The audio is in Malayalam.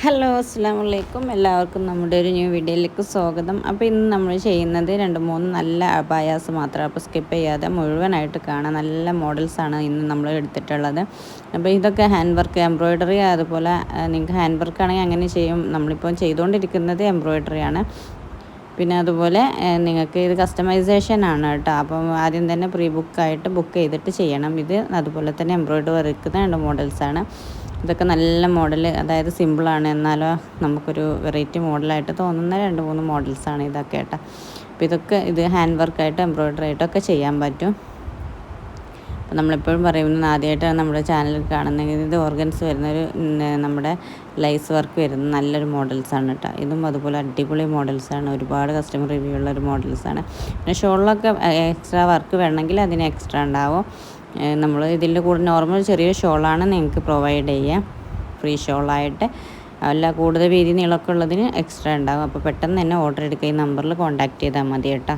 ഹലോ അസ്സലാമു അലൈക്കും. എല്ലാവർക്കും നമ്മുടെ ഒരു ന്യൂ വീഡിയോയിലേക്ക് സ്വാഗതം. അപ്പോൾ ഇന്ന് നമ്മൾ ചെയ്യുന്നത് 2-3 നല്ല അബായാസ് മാത്രം. അപ്പോൾ സ്കിപ്പ് ചെയ്യാതെ മുഴുവനായിട്ട് കാണാം. നല്ല മോഡൽസാണ് ഇന്ന് നമ്മൾ എടുത്തിട്ടുള്ളത്. അപ്പോൾ ഇതൊക്കെ ഹാൻഡ് വർക്ക്, എംബ്രോയ്ഡറി, അതുപോലെ നിങ്ങൾക്ക് ഹാൻഡ് വർക്ക് ആണെങ്കിൽ അങ്ങനെ ചെയ്യും. നമ്മളിപ്പോൾ ചെയ്തുകൊണ്ടിരിക്കുന്നത് എംബ്രോയ്ഡറിയാണ്. പിന്നെ അതുപോലെ നിങ്ങൾക്ക് ഇത് കസ്റ്റമൈസേഷൻ ആണ് കേട്ടോ. അപ്പം ആദ്യം തന്നെ ബുക്ക് ചെയ്തിട്ട് ചെയ്യണം. ഇത് അതുപോലെ തന്നെ എംബ്രോയ്ഡറി വർക്ക് 2 മോഡൽസാണ്. ഇതൊക്കെ നല്ല മോഡൽ, അതായത് സിമ്പിളാണ്, എന്നാലോ നമുക്കൊരു വെറൈറ്റി മോഡലായിട്ട് തോന്നുന്ന 2-3 മോഡൽസാണ് ഇതൊക്കെ കേട്ടോ. അപ്പോൾ ഇത് ഹാൻഡ് വർക്കായിട്ട് എംബ്രോയ്ഡറി ആയിട്ടൊക്കെ ചെയ്യാൻ പറ്റും. അപ്പോൾ നമ്മളെപ്പോഴും പറയുന്നത്, ആദ്യമായിട്ടാണ് നമ്മുടെ ചാനൽ കാണുന്നതെങ്കിൽ ഇത് ഓർഗൻസ് വരുന്നൊരു നമ്മുടെ ലൈസ് വർക്ക് വരുന്ന നല്ലൊരു മോഡൽസാണ് കേട്ടോ. ഇതും അതുപോലെ അടിപൊളി മോഡൽസാണ്, ഒരുപാട് കസ്റ്റമർ റിവ്യൂ ഉള്ളൊരു മോഡൽസാണ്. പിന്നെ ഷോളിലൊക്കെ എക്സ്ട്രാ വർക്ക് വേണമെങ്കിൽ അതിന് എക്സ്ട്രാ ഉണ്ടാവും. നമ്മൾ ഇതിൻ്റെ കൂടെ നോർമൽ ചെറിയ ഷോളാണ് നിങ്ങൾക്ക് പ്രൊവൈഡ് ചെയ്യുക, ഫ്രീ ഷോളായിട്ട്. അല്ല, കൂടുതൽ വീതി നീളമൊക്കെ ഉള്ളതിന് എക്സ്ട്രാ ഉണ്ടാകും. അപ്പോൾ പെട്ടെന്ന് തന്നെ ഓർഡർ എടുക്കുക, ഈ നമ്പറിൽ കോൺടാക്റ്റ് ചെയ്താൽ മതി കേട്ടോ.